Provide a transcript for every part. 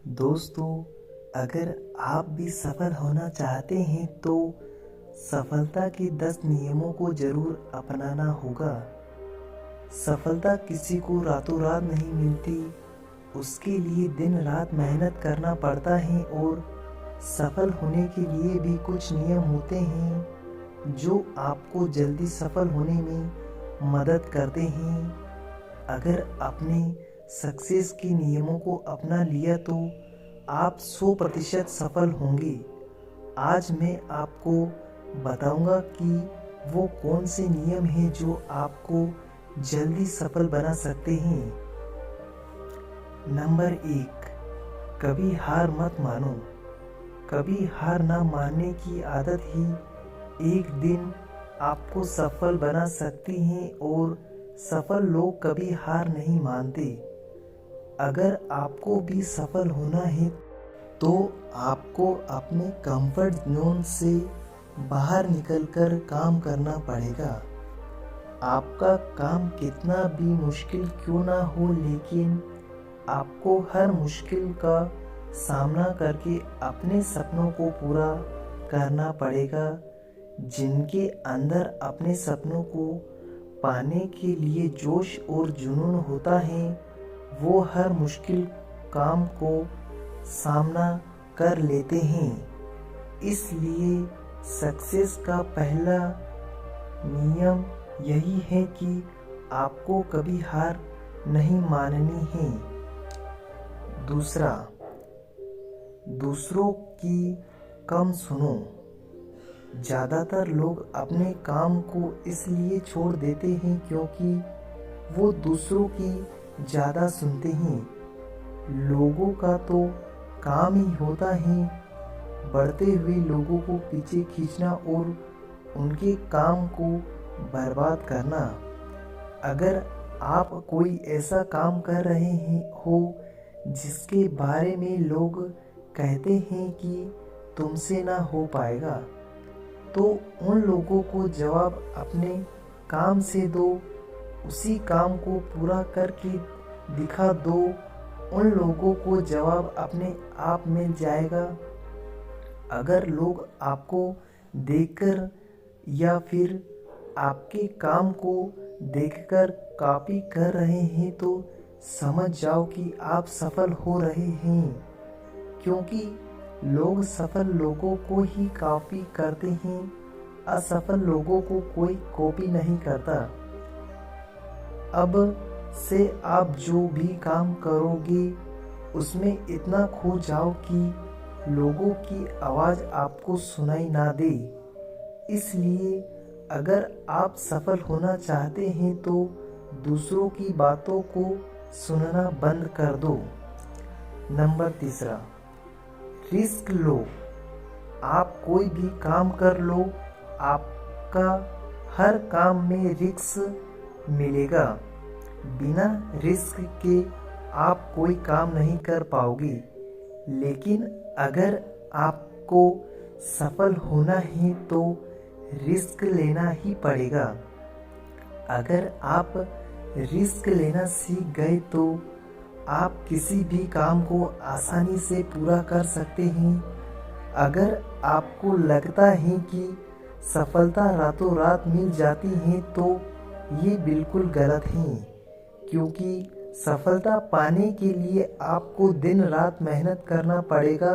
दोस्तों, अगर आप भी सफल होना चाहते हैं तो सफलता के 10 नियमों को ज़रूर अपनाना होगा। सफलता किसी को रातों रात नहीं मिलती, उसके लिए दिन रात मेहनत करना पड़ता है और सफल होने के लिए भी कुछ नियम होते हैं जो आपको जल्दी सफल होने में मदद करते हैं। अगर आपने सक्सेस के नियमों को अपना लिया तो आप 100% सफल होंगे। आज मैं आपको बताऊंगा कि वो कौन से नियम हैं जो आपको जल्दी सफल बना सकते हैं। नंबर 1, कभी हार मत मानो। कभी हार ना मानने की आदत ही एक दिन आपको सफल बना सकती है और सफल लोग कभी हार नहीं मानते। अगर आपको भी सफल होना है तो आपको अपने कंफर्ट जोन से बाहर निकलकर काम करना पड़ेगा। आपका काम कितना भी मुश्किल क्यों ना हो, लेकिन आपको हर मुश्किल का सामना करके अपने सपनों को पूरा करना पड़ेगा। जिनके अंदर अपने सपनों को पाने के लिए जोश और जुनून होता है, वो हर मुश्किल काम को सामना कर लेते हैं। इसलिए सक्सेस का पहला नियम यही है कि आपको कभी हार नहीं माननी है। दूसरा, दूसरों की कम सुनो। ज़्यादातर लोग अपने काम को इसलिए छोड़ देते हैं क्योंकि वो दूसरों की ज़्यादा सुनते हैं। लोगों का तो काम ही होता है बढ़ते हुए लोगों को पीछे खींचना और उनके काम को बर्बाद करना। अगर आप कोई ऐसा काम कर रहे हो जिसके बारे में लोग कहते हैं कि तुमसे ना हो पाएगा, तो उन लोगों को जवाब अपने काम से दो। उसी काम को पूरा करके दिखा दो। उन लोगों को जवाब अपने आप मिल जाएगा। अगर लोग आपको देखकर या फिर आपके काम को देखकर कॉपी कर रहे हैं तो समझ जाओ कि आप सफल हो रहे हैं, क्योंकि लोग सफल लोगों को ही कॉपी करते हैं। असफल लोगों को कोई कॉपी नहीं करता। अब से आप जो भी काम करोगे उसमें इतना खो जाओ कि लोगों की आवाज़ आपको सुनाई ना दे। इसलिए अगर आप सफल होना चाहते हैं तो दूसरों की बातों को सुनना बंद कर दो। नंबर 3, रिस्क लो। आप कोई भी काम कर लो, आपका हर काम में रिस्क मिलेगा। बिना रिस्क के आप कोई काम नहीं कर पाओगे। लेकिन अगर आपको सफल होना है तो रिस्क लेना ही पड़ेगा। अगर आप रिस्क लेना सीख गए तो आप किसी भी काम को आसानी से पूरा कर सकते हैं। अगर आपको लगता है कि सफलता रातों रात मिल जाती है तो ये बिल्कुल गलत है, क्योंकि सफलता पाने के लिए आपको दिन रात मेहनत करना पड़ेगा।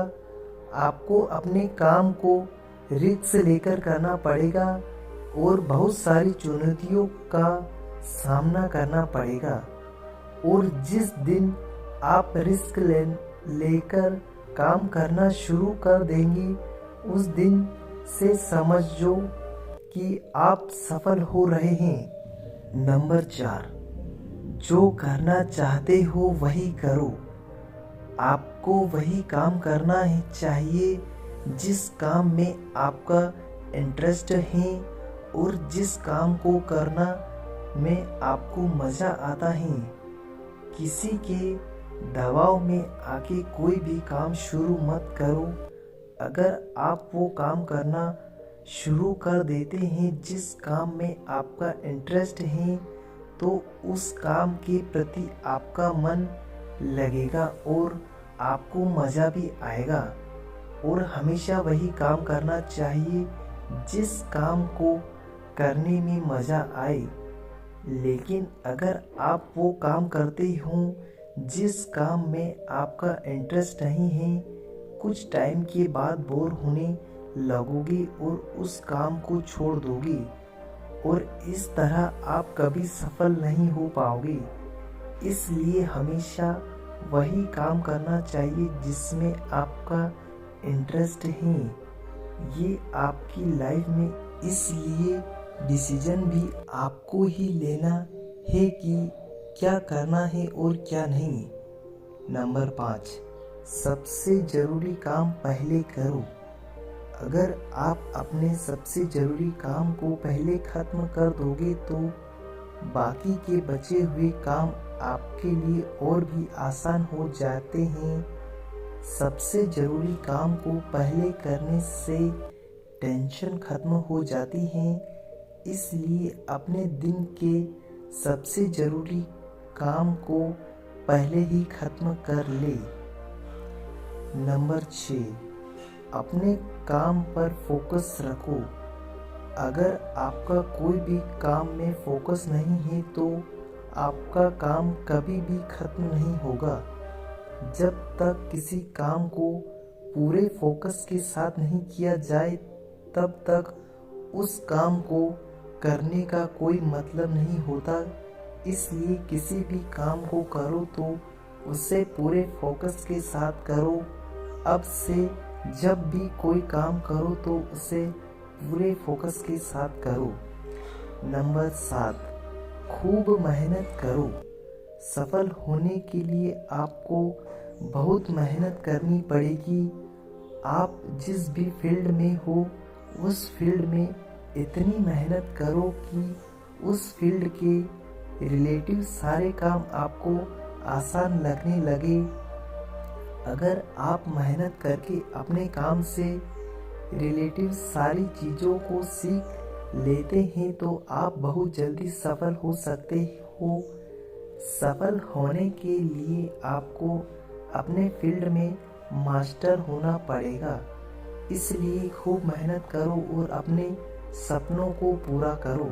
आपको अपने काम को रिस्क लेकर करना पड़ेगा और बहुत सारी चुनौतियों का सामना करना पड़ेगा। और जिस दिन आप रिस्क लेकर काम करना शुरू कर देंगे, उस दिन से समझो कि आप सफल हो रहे हैं। नंबर 4, जो करना चाहते हो वही करो। आपको वही काम करना ही चाहिए जिस काम में आपका इंटरेस्ट है और जिस काम को करना में आपको मज़ा आता है। किसी के दबाव में आके कोई भी काम शुरू मत करो। अगर आप वो काम करना शुरू कर देते हैं जिस काम में आपका इंटरेस्ट है, तो उस काम के प्रति आपका मन लगेगा और आपको मज़ा भी आएगा। और हमेशा वही काम करना चाहिए जिस काम को करने में मज़ा आए। लेकिन अगर आप वो काम करते हो जिस काम में आपका इंटरेस्ट नहीं है, कुछ टाइम के बाद बोर होने लगोगे और उस काम को छोड़ दोगे, और इस तरह आप कभी सफल नहीं हो पाओगे। इसलिए हमेशा वही काम करना चाहिए जिसमें आपका इंटरेस्ट है। ये आपकी लाइफ में इसलिए डिसीजन भी आपको ही लेना है कि क्या करना है और क्या नहीं। नंबर 5, सबसे ज़रूरी काम पहले करो। अगर आप अपने सबसे ज़रूरी काम को पहले ख़त्म कर दोगे तो बाकी के बचे हुए काम आपके लिए और भी आसान हो जाते हैं। सबसे ज़रूरी काम को पहले करने से टेंशन ख़त्म हो जाती है। इसलिए अपने दिन के सबसे ज़रूरी काम को पहले ही ख़त्म कर ले। नंबर 6, अपने काम पर फोकस रखो। अगर आपका कोई भी काम में फोकस नहीं है तो आपका काम कभी भी ख़त्म नहीं होगा। जब तक किसी काम को पूरे फोकस के साथ नहीं किया जाए तब तक उस काम को करने का कोई मतलब नहीं होता। इसलिए किसी भी काम को करो तो उसे पूरे फोकस के साथ करो। अब से जब भी कोई काम करो तो उसे पूरे फोकस के साथ करो। नंबर 7, खूब मेहनत करो। सफल होने के लिए आपको बहुत मेहनत करनी पड़ेगी। आप जिस भी फील्ड में हो उस फील्ड में इतनी मेहनत करो कि उस फील्ड के रिलेटिव सारे काम आपको आसान लगने लगे। अगर आप मेहनत करके अपने काम से रिलेटिव सारी चीज़ों को सीख लेते हैं तो आप बहुत जल्दी सफल हो सकते हो। सफल होने के लिए आपको अपने फील्ड में मास्टर होना पड़ेगा। इसलिए खूब मेहनत करो और अपने सपनों को पूरा करो।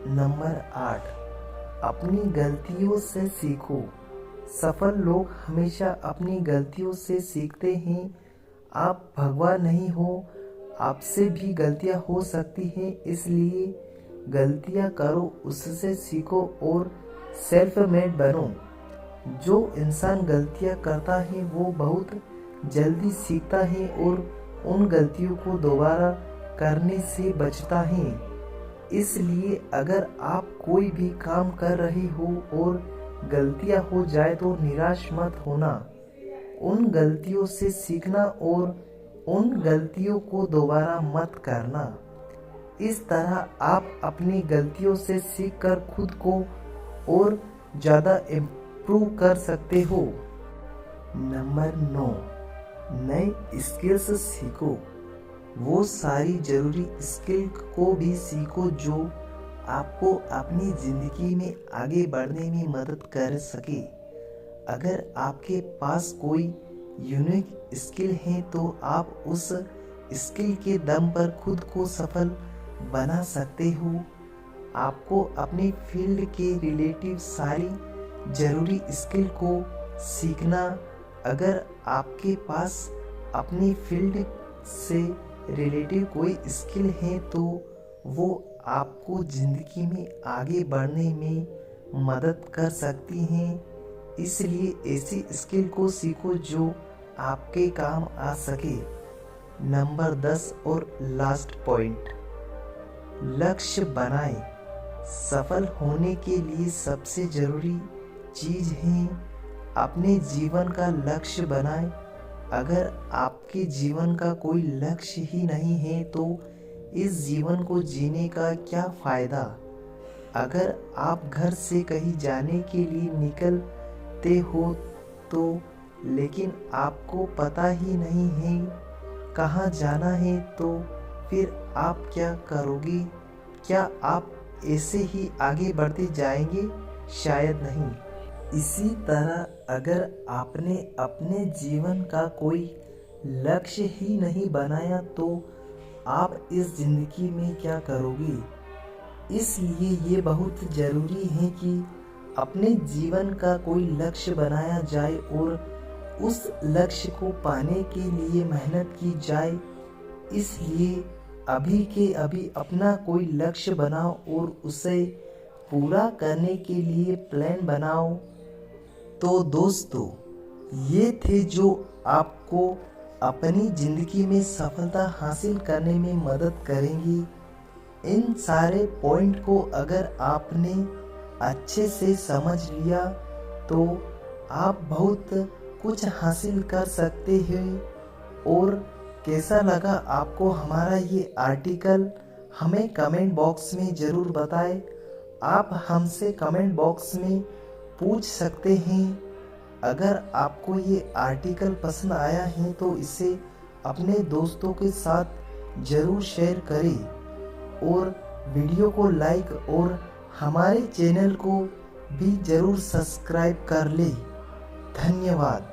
नंबर 8, अपनी गलतियों से सीखो। सफल लोग हमेशा अपनी गलतियों से सीखते हैं। आप भगवान नहीं हो, आपसे भी गलतियां हो सकती हैं। इसलिए गलतियां करो, उससे सीखो और सेल्फ मेड बनो। जो इंसान गलतियां करता है वो बहुत जल्दी सीखता है और उन गलतियों को दोबारा करने से बचता है। इसलिए अगर आप कोई भी काम कर रहे हो और गलतियां हो जाए तो निराश मत होना। उन गलतियों से सीखना और उन गलतियों को दोबारा मत करना। इस तरह आप अपनी गलतियों से सीखकर खुद को और ज़्यादा इम्प्रूव कर सकते हो। नंबर 9, नए स्किल्स सीखो। वो सारी ज़रूरी स्किल को भी सीखो जो आपको अपनी ज़िंदगी में आगे बढ़ने में मदद कर सके। अगर आपके पास कोई यूनिक स्किल है तो आप उस स्किल के दम पर खुद को सफल बना सकते हो। आपको अपने फील्ड के रिलेटिव सारी ज़रूरी स्किल को सीखना। अगर आपके पास अपनी फील्ड से रिलेटिव कोई स्किल है तो वो आपको ज़िंदगी में आगे बढ़ने में मदद कर सकती हैं। इसलिए ऐसी स्किल को सीखो जो आपके काम आ सके। नंबर 10 और लास्ट पॉइंट, लक्ष्य बनाएं। सफल होने के लिए सबसे ज़रूरी चीज़ है अपने जीवन का लक्ष्य बनाएं। अगर आपके जीवन का कोई लक्ष्य ही नहीं है तो इस जीवन को जीने का क्या फ़ायदा। अगर आप घर से कहीं जाने के लिए निकलते हो तो लेकिन आपको पता ही नहीं है कहाँ जाना है तो फिर आप क्या करोगे? क्या आप ऐसे ही आगे बढ़ते जाएंगे? शायद नहीं। इसी तरह अगर आपने अपने जीवन का कोई लक्ष्य ही नहीं बनाया तो आप इस जिंदगी में क्या करोगे। इसलिए ये बहुत ज़रूरी है कि अपने जीवन का कोई लक्ष्य बनाया जाए और उस लक्ष्य को पाने के लिए मेहनत की जाए। इसलिए अभी के अभी अपना कोई लक्ष्य बनाओ और उसे पूरा करने के लिए प्लान बनाओ। तो दोस्तों, ये थे जो आपको अपनी ज़िंदगी में सफलता हासिल करने में मदद करेंगी। इन सारे पॉइंट को अगर आपने अच्छे से समझ लिया तो आप बहुत कुछ हासिल कर सकते हैं। और कैसा लगा आपको हमारा ये आर्टिकल, हमें कमेंट बॉक्स में ज़रूर बताएं। आप हमसे कमेंट बॉक्स में पूछ सकते हैं। अगर आपको ये आर्टिकल पसंद आया है तो इसे अपने दोस्तों के साथ ज़रूर शेयर करें और वीडियो को लाइक और हमारे चैनल को भी ज़रूर सब्सक्राइब कर लें। धन्यवाद।